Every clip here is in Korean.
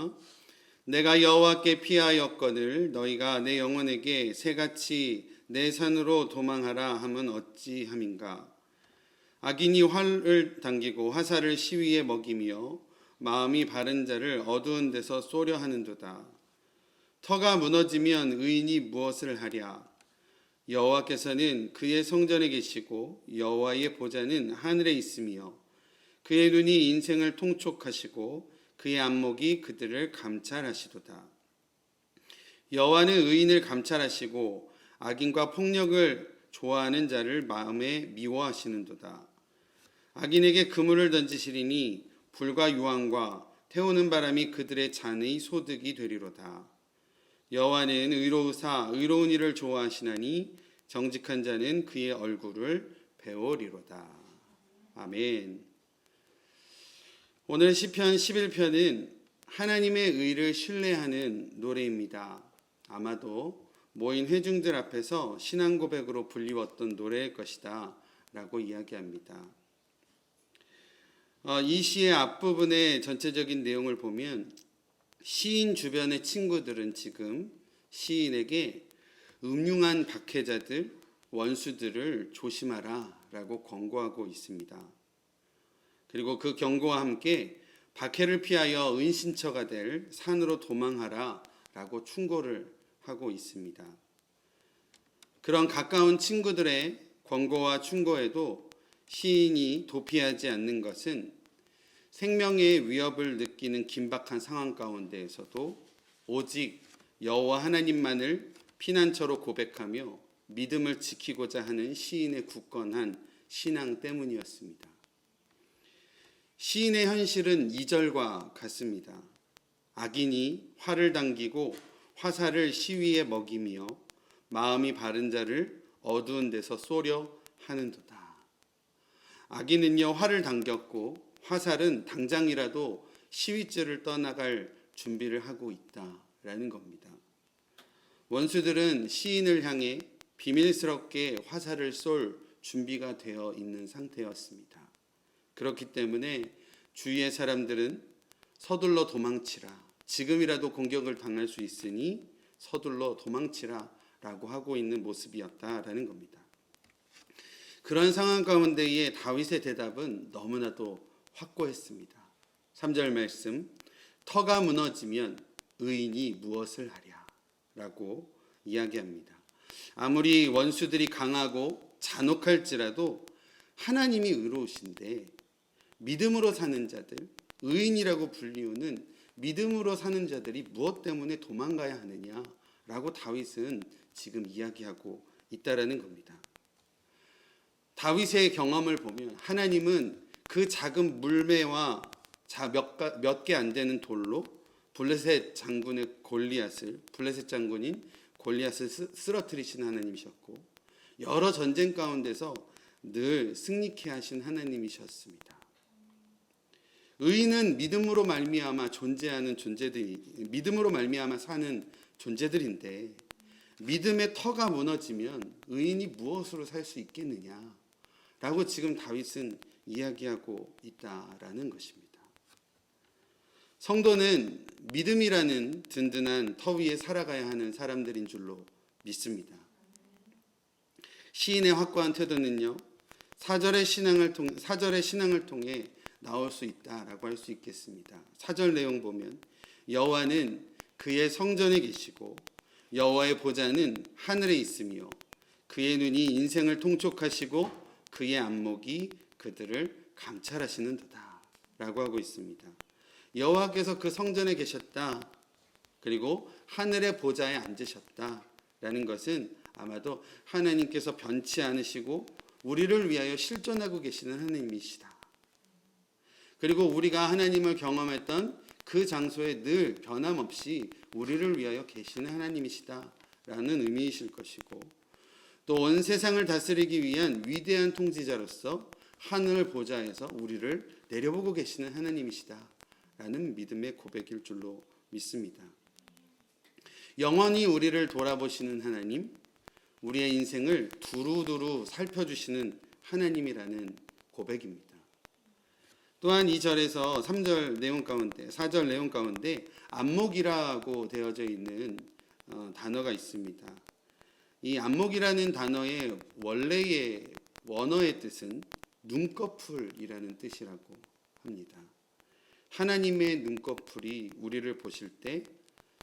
읽겠습니다. 내가 여호와께 피하였거늘 너희가 내 영혼에게 새같이 내 산으로 도망하라 함은 어찌함인가. 악인이 활을 당기고 화살을 시위에 먹이며 마음이 바른 자를 어두운 데서 쏘려 하는도다. 터가 무너지면 의인이 무엇을 하랴. 여호와께서는 그의 성전에 계시고 여호와의 보좌는 하늘에 있으며 그의 눈이 인생을 통촉하시고 그의 안목이 그들을 감찰하시도다. 여호와는 의인을 감찰하시고 악인과 폭력을 좋아하는 자를 마음에 미워하시는도다. 악인에게 그물을 던지시리니 불과 유황과 태우는 바람이 그들의 잔의 소득이 되리로다. 여호와는 의로우사 의로운 일을 좋아하시나니 정직한 자는 그의 얼굴을 배우리로다. 아멘. 오늘 시편 11편은 하나님의 의를 신뢰하는 노래입니다. 아마도 모인 회중들 앞에서 신앙 고백으로 불리웠던 노래일 것이다 라고 이야기합니다. 이 시의 앞부분의 전체적인 내용을 보면 시인 주변의 친구들은 지금 시인에게 음흉한 박해자들, 원수들을 조심하라 라고 권고하고 있습니다. 그리고 그 경고와 함께 박해를 피하여 은신처가 될 산으로 도망하라 라고 충고를 하고 있습니다. 그런 가까운 친구들의 권고와 충고에도 시인이 도피하지 않는 것은 생명의 위협을 느끼는 긴박한 상황 가운데에서도 오직 여호와 하나님만을 피난처로 고백하며 믿음을 지키고자 하는 시인의 굳건한 신앙 때문이었습니다. 시인의 현실은 2절과 같습니다. 악인이 활을 당기고 화살을 시위에 먹이며 마음이 바른 자를 어두운 데서 쏘려 하는도다. 악인은요 활을 당겼고 화살은 당장이라도 시위줄을 떠나갈 준비를 하고 있다라는 겁니다. 원수들은 시인을 향해 비밀스럽게 화살을 쏠 준비가 되어 있는 상태였습니다. 그렇기 때문에 주위의 사람들은 서둘러 도망치라. 지금이라도 공격을 당할 수 있으니 서둘러 도망치라 라고 하고 있는 모습이었다라는 겁니다. 그런 상황 가운데의 다윗의 대답은 너무나도 확고했습니다. 3절 말씀, 터가 무너지면 의인이 무엇을 하랴 라고 이야기합니다. 아무리 원수들이 강하고 잔혹할지라도 하나님이 의로우신데 믿음으로 사는 자들, 의인이라고 불리우는 믿음으로 사는 자들이 무엇 때문에 도망가야 하느냐라고 다윗은 지금 이야기하고 있다라는 겁니다. 다윗의 경험을 보면 하나님은 그 작은 물매와 몇 개 안 되는 돌로 블레셋 장군인 골리앗을 쓰러뜨리신 하나님이셨고 여러 전쟁 가운데서 늘 승리케 하신 하나님이셨습니다. 의인은 믿음으로 말미암아 사는 존재들인데 믿음의 터가 무너지면 의인이 무엇으로 살 수 있겠느냐 라고 지금 다윗은 이야기하고 있다라는 것입니다. 성도는 믿음이라는 든든한 터 위에 살아가야 하는 사람들인 줄로 믿습니다. 시인의 확고한 태도는요, 사절의 신앙을 통해 나올 수 있다라고 할 수 있겠습니다. 4절 내용 보면 여호와는 그의 성전에 계시고 여호와의 보좌는 하늘에 있으며 그의 눈이 인생을 통촉하시고 그의 안목이 그들을 감찰하시는도다 라고 하고 있습니다. 여호와께서 그 성전에 계셨다. 그리고 하늘의 보좌에 앉으셨다라는 것은 아마도 하나님께서 변치 않으시고 우리를 위하여 실존하고 계시는 하나님이시다. 그리고 우리가 하나님을 경험했던 그 장소에 늘 변함없이 우리를 위하여 계시는 하나님이시다라는 의미이실 것이고 또 온 세상을 다스리기 위한 위대한 통치자로서 하늘 보좌에서 우리를 내려보고 계시는 하나님이시다라는 믿음의 고백일 줄로 믿습니다. 영원히 우리를 돌아보시는 하나님, 우리의 인생을 두루두루 살펴주시는 하나님이라는 고백입니다. 또한 이 절에서 3절 내용 가운데 4절 내용 가운데 안목이라고 되어져 있는 단어가 있습니다. 이 안목이라는 단어의 원래의 원어의 뜻은 눈꺼풀이라는 뜻이라고 합니다. 하나님의 눈꺼풀이 우리를 보실 때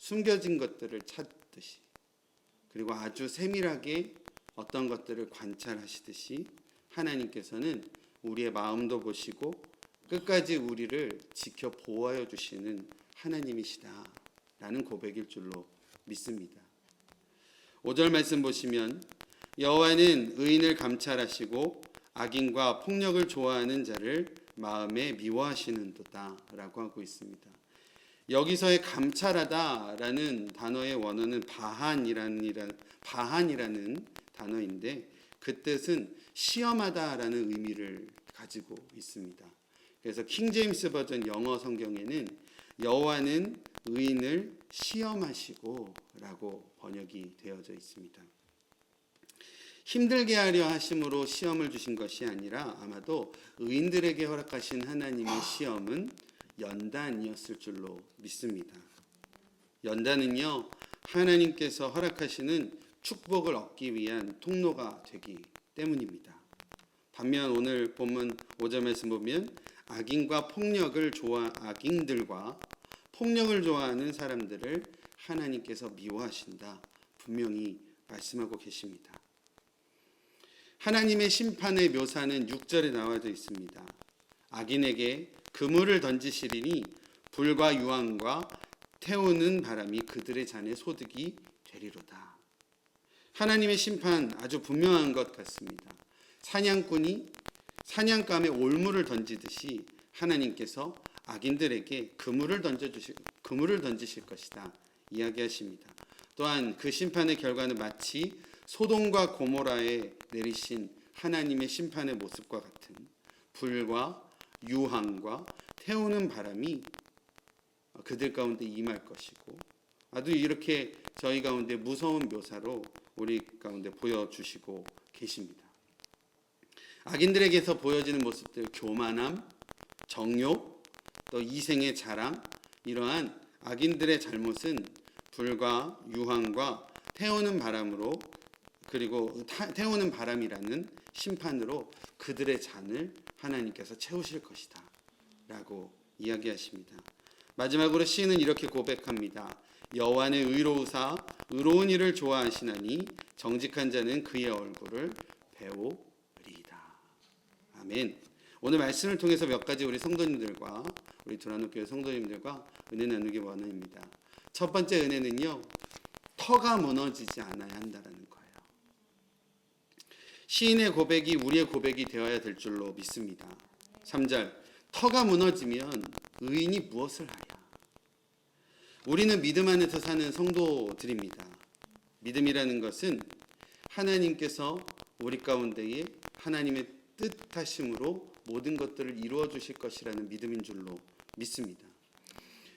숨겨진 것들을 찾듯이, 그리고 아주 세밀하게 어떤 것들을 관찰하시듯이 하나님께서는 우리의 마음도 보시고 끝까지 우리를 지켜 보호하여 주시는 하나님이시다라는 고백일 줄로 믿습니다. 5절 말씀 보시면 여호와는 의인을 감찰하시고 악인과 폭력을 좋아하는 자를 마음에 미워하시는도다 라고 하고 있습니다. 여기서의 감찰하다라는 단어의 원어는 바한이라는 단어인데 그 뜻은 시험하다라는 의미를 가지고 있습니다. 그래서 킹제임스 버전 영어 성경에는 여호와는 의인을 시험하시고 라고 번역이 되어져 있습니다. 힘들게 하려 하심으로 시험을 주신 것이 아니라 아마도 의인들에게 허락하신 하나님의 시험은 연단이었을 줄로 믿습니다. 연단은요, 하나님께서 허락하시는 축복을 얻기 위한 통로가 되기 때문입니다. 반면 오늘 본문 5절 말씀 보면 악인들과 폭력을 좋아하는 사람들을 하나님께서 미워하신다 분명히 말씀하고 계십니다. 하나님의 심판의 묘사는 6절에 나와져 있습니다. 악인에게 그물을 던지시리니 불과 유황과 태우는 바람이 그들의 잔에 소득이 되리로다. 하나님의 심판 아주 분명한 것 같습니다. 사냥꾼이 사냥감에 올무를 던지듯이 하나님께서 악인들에게 그물을 던지실 것이다 이야기하십니다. 또한 그 심판의 결과는 마치 소돔과 고모라에 내리신 하나님의 심판의 모습과 같은 불과 유황과 태우는 바람이 그들 가운데 임할 것이고, 아주 이렇게 저희 가운데 무서운 묘사로 우리 가운데 보여주시고 계십니다. 악인들에게서 보여지는 모습들, 교만함, 정욕, 또 이생의 자랑, 이러한 악인들의 잘못은 불과 유황과 태우는 바람으로, 그리고 태우는 바람이라는 심판으로 그들의 잔을 하나님께서 채우실 것이다 라고 이야기하십니다. 마지막으로 시인은 이렇게 고백합니다. 여호와는 의로우사 의로운 일을 좋아하시나니 정직한 자는 그의 얼굴을 배우리이다. 아멘. 오늘 말씀을 통해서 몇 가지 우리 성도님들과 우리 두란노교회 성도님들과 은혜 나누기 원합니다. 첫 번째 은혜는요, 터가 무너지지 않아야 한다는 거예요. 시인의 고백이 우리의 고백이 되어야 될 줄로 믿습니다. 3절, 터가 무너지면 의인이 무엇을 하랴. 우리는 믿음 안에서 사는 성도들입니다. 믿음이라는 것은 하나님께서 우리 가운데에 하나님의 뜻하심으로 모든 것들을 이루어 주실 것이라는 믿음인 줄로 믿습니다.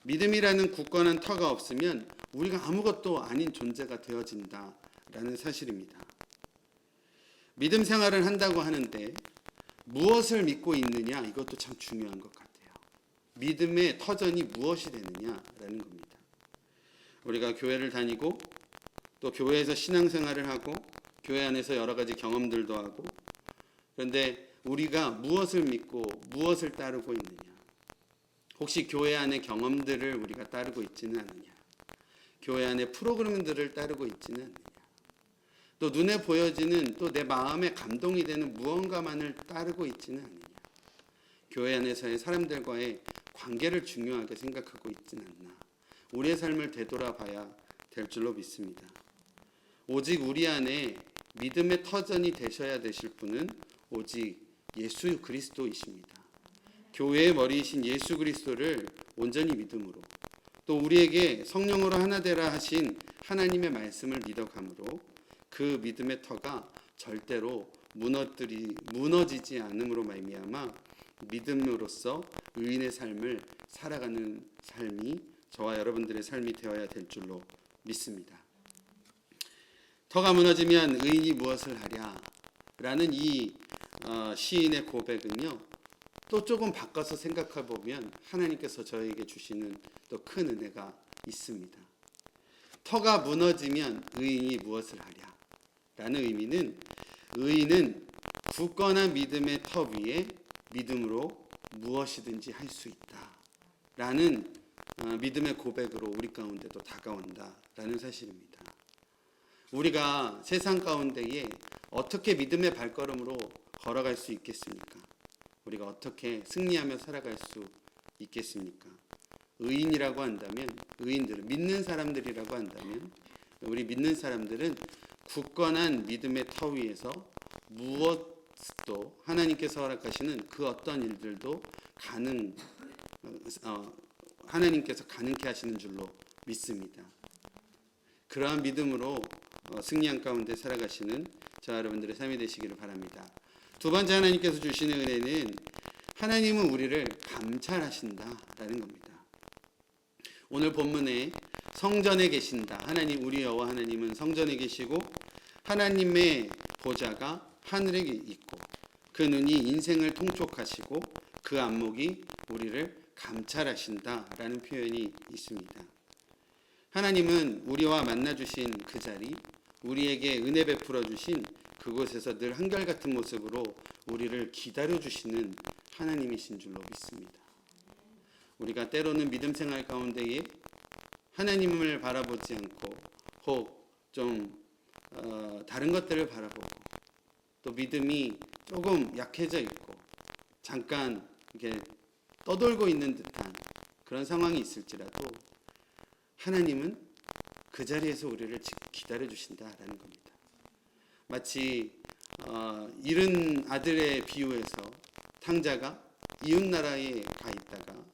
믿음이라는 굳건한 터가 없으면 우리가 아무것도 아닌 존재가 되어진다라는 사실입니다. 믿음 생활을 한다고 하는데 무엇을 믿고 있느냐, 이것도 참 중요한 것 같아요. 믿음의 터전이 무엇이 되느냐라는 겁니다. 우리가 교회를 다니고 또 교회에서 신앙생활을 하고 교회 안에서 여러 가지 경험들도 하고, 그런데 우리가 무엇을 믿고 무엇을 따르고 있느냐, 혹시 교회 안의 경험들을 우리가 따르고 있지는 않느냐, 교회 안의 프로그램들을 따르고 있지는 않느냐, 또 눈에 보여지는 또 내 마음에 감동이 되는 무언가만을 따르고 있지는 않느냐, 교회 안에서의 사람들과의 관계를 중요하게 생각하고 있지는 않나, 우리의 삶을 되돌아봐야 될 줄로 믿습니다. 오직 우리 안에 믿음의 터전이 되셔야 되실 분은 오직 예수 그리스도이십니다. 교회의 머리이신 예수 그리스도를 온전히 믿음으로, 또 우리에게 성령으로 하나 되라 하신 하나님의 말씀을 믿어감으로 그 믿음의 터가 절대로 무너지지 않음으로 말미암아 믿음으로써 의인의 삶을 살아가는 삶이 저와 여러분들의 삶이 되어야 될 줄로 믿습니다. 터가 무너지면 의인이 무엇을 하랴 라는 이 시인의 고백은요, 또 조금 바꿔서 생각해 보면 하나님께서 저에게 주시는 또 큰 은혜가 있습니다. 터가 무너지면 의인이 무엇을 하랴? 라는 의미는 의인은 굳건한 믿음의 터 위에 믿음으로 무엇이든지 할 수 있다 라는 믿음의 고백으로 우리 가운데도 다가온다 라는 사실입니다. 우리가 세상 가운데에 어떻게 믿음의 발걸음으로 걸어갈 수 있겠습니까? 우리가 어떻게 승리하며 살아갈 수 있겠습니까? 의인이라고 한다면, 의인들은 믿는 사람들이라고 한다면, 우리 믿는 사람들은 굳건한 믿음의 터 위에서 무엇도 하나님께서 허락하시는 그 어떤 일들도 하나님께서 가능케 하시는 줄로 믿습니다. 그러한 믿음으로 승리한 가운데 살아가시는 저와 여러분들의 삶이 되시기를 바랍니다. 두 번째 하나님께서 주시는 은혜는 하나님은 우리를 감찰하신다라는 겁니다. 오늘 본문에 성전에 계신다. 하나님, 우리 여호와 하나님은 성전에 계시고 하나님의 보좌가 하늘에 있고 그 눈이 인생을 통촉하시고 그 안목이 우리를 감찰하신다라는 표현이 있습니다. 하나님은 우리와 만나주신 그 자리, 우리에게 은혜 베풀어 주신 그곳에서 늘 한결같은 모습으로 우리를 기다려주시는 하나님이신 줄로 믿습니다. 우리가 때로는 믿음 생활 가운데에 하나님을 바라보지 않고 혹 좀 다른 것들을 바라보고 또 믿음이 조금 약해져 있고 잠깐 이렇게 떠돌고 있는 듯한 그런 상황이 있을지라도 하나님은 그 자리에서 우리를 기다려 주신다라는 겁니다. 마치 잃은 아들의 비유에서 탕자가 이웃 나라에 가 있다가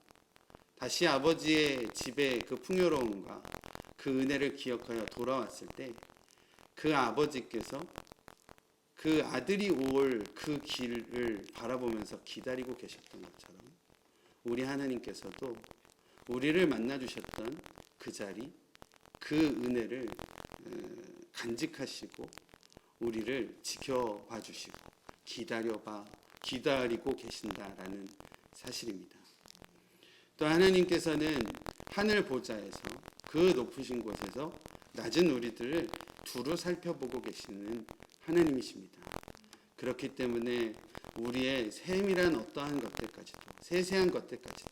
다시 아버지의 집의 그 풍요로움과 그 은혜를 기억하여 돌아왔을 때 그 아버지께서 그 아들이 올 그 길을 바라보면서 기다리고 계셨던 것처럼 우리 하나님께서도 우리를 만나 주셨던 그 자리, 그 은혜를 간직하시고 우리를 지켜봐 주시고 기다리고 계신다라는 사실입니다. 또 하나님께서는 하늘 보좌에서 그 높으신 곳에서 낮은 우리들을 두루 살펴보고 계시는 하나님이십니다. 그렇기 때문에 우리의 세밀한 어떠한 것들까지도, 세세한 것들까지도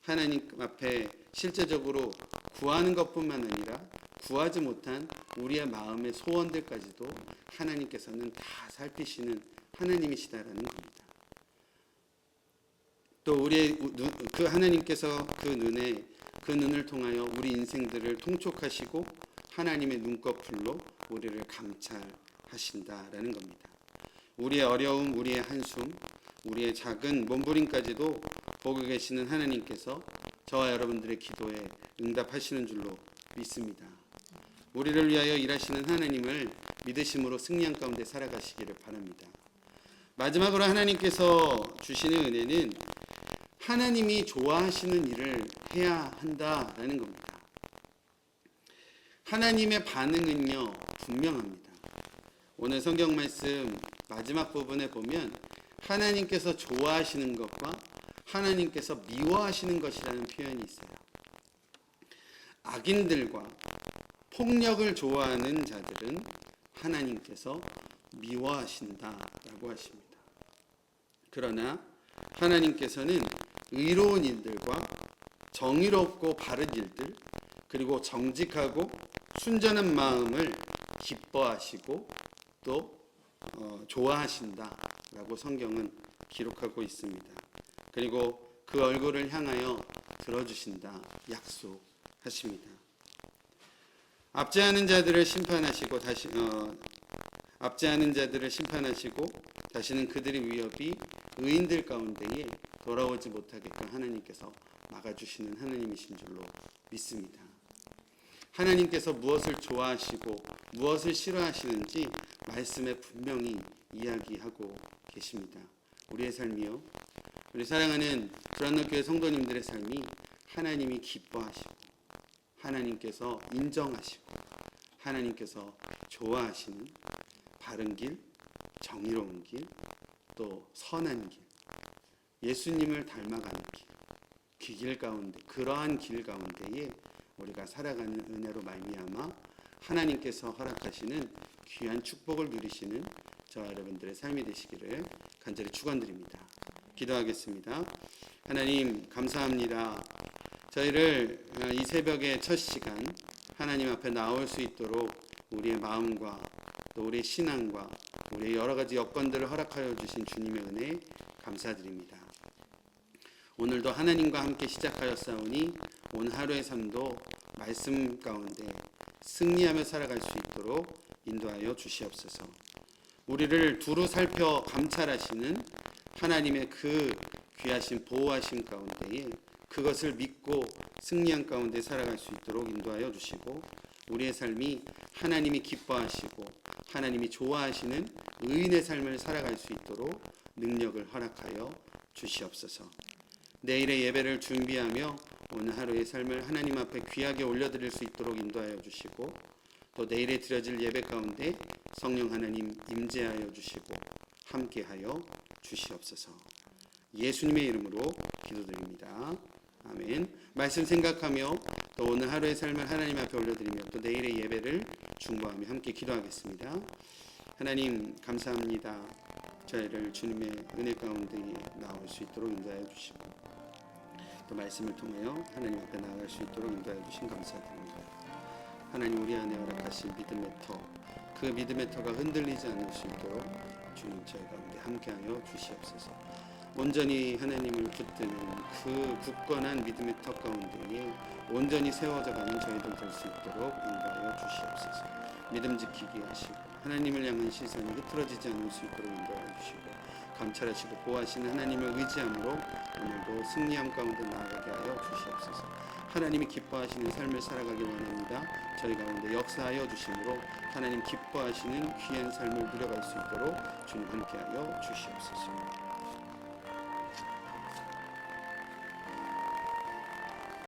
하나님 앞에 실제적으로 구하는 것뿐만 아니라 구하지 못한 우리의 마음의 소원들까지도 하나님께서는 다 살피시는 하나님이시다라는 겁니다. 또 우리의 그 하나님께서 그 눈을 통하여 우리 인생들을 통촉하시고 하나님의 눈꺼풀로 우리를 감찰하신다라는 겁니다. 우리의 어려움, 우리의 한숨, 우리의 작은 몸부림까지도 보고 계시는 하나님께서 저와 여러분들의 기도에 응답하시는 줄로 믿습니다. 우리를 위하여 일하시는 하나님을 믿으심으로 승리한 가운데 살아가시기를 바랍니다. 마지막으로 하나님께서 주시는 은혜는 하나님이 좋아하시는 일을 해야 한다라는 겁니다. 하나님의 반응은요 분명합니다. 오늘 성경 말씀 마지막 부분에 보면 하나님께서 좋아하시는 것과 하나님께서 미워하시는 것이라는 표현이 있어요. 악인들과 폭력을 좋아하는 자들은 하나님께서 미워하신다라고 하십니다. 그러나 하나님께서는 의로운 일들과 정의롭고 바른 일들, 그리고 정직하고 순전한 마음을 기뻐하시고 또 좋아하신다라고 성경은 기록하고 있습니다. 그리고 그 얼굴을 향하여 들어주신다 약속하십니다. 압제하는 자들을 심판하시고 다시는 그들의 위협이 의인들 가운데에 돌아오지 못하게끔 하나님께서 막아주시는 하나님이신 줄로 믿습니다. 하나님께서 무엇을 좋아하시고 무엇을 싫어하시는지 말씀에 분명히 이야기하고 계십니다. 우리의 삶이요, 우리 사랑하는 브란노교회 성도님들의 삶이 하나님이 기뻐하시고 하나님께서 인정하시고 하나님께서 좋아하시는 바른 길, 정의로운 길, 또 선한 길, 예수님을 닮아가는 그 길 가운데, 그러한 길 가운데에 우리가 살아가는 은혜로 말미암아 하나님께서 허락하시는 귀한 축복을 누리시는 저와 여러분들의 삶이 되시기를 간절히 축원드립니다. 기도하겠습니다. 하나님 감사합니다. 저희를 이 새벽의 첫 시간 하나님 앞에 나올 수 있도록 우리의 마음과 또 우리의 신앙과 우리의 여러 가지 여건들을 허락하여 주신 주님의 은혜 감사드립니다. 오늘도 하나님과 함께 시작하였사오니 오늘 하루의 삶도 말씀 가운데 승리하며 살아갈 수 있도록 인도하여 주시옵소서. 우리를 두루 살펴 감찰하시는 하나님의 그 귀하신 보호하심 가운데에 그것을 믿고 승리한 가운데 살아갈 수 있도록 인도하여 주시고, 우리의 삶이 하나님이 기뻐하시고 하나님이 좋아하시는 의인의 삶을 살아갈 수 있도록 능력을 허락하여 주시옵소서. 내일의 예배를 준비하며 오늘 하루의 삶을 하나님 앞에 귀하게 올려드릴 수 있도록 인도하여 주시고, 또 내일에 드려질 예배 가운데 성령 하나님 임재하여 주시고 함께하여 주시옵소서. 예수님의 이름으로 기도드립니다. 아멘. 말씀 생각하며 또 오늘 하루의 삶을 하나님 앞에 올려드리며 또 내일의 예배를 중보하며 함께 기도하겠습니다. 하나님 감사합니다. 저희를 주님의 은혜 가운데 나올 수 있도록 인도하여 주시고 또 말씀을 통하여 하나님 앞에 나아갈 수 있도록 인도하여 주신 감사드립니다. 하나님 우리 안에 허락하신 믿음의 터, 그 믿음의 터가 흔들리지 않을 수 있도록 주님 저희 가운데 함께하여 주시옵소서. 온전히 하나님을 붙드는 그 굳건한 믿음의 터 가운데에 온전히 세워져가는 저희들 될 수 있도록 인도하여 주시옵소서. 믿음 지키게 하시고 하나님을 향한 시선이 흐트러지지 않을 수 있도록 인도하여 주시고 감찰하시고 보호하시는 하나님을 의지함으로 오늘도 승리함 가운데 나아가게 하여 주시옵소서. 하나님이 기뻐하시는 삶을 살아가기 원합니다. 저희 가운데 역사하여 주심으로 하나님 기뻐하시는 귀한 삶을 누려갈 수 있도록 주님 함께하여 주시옵소서.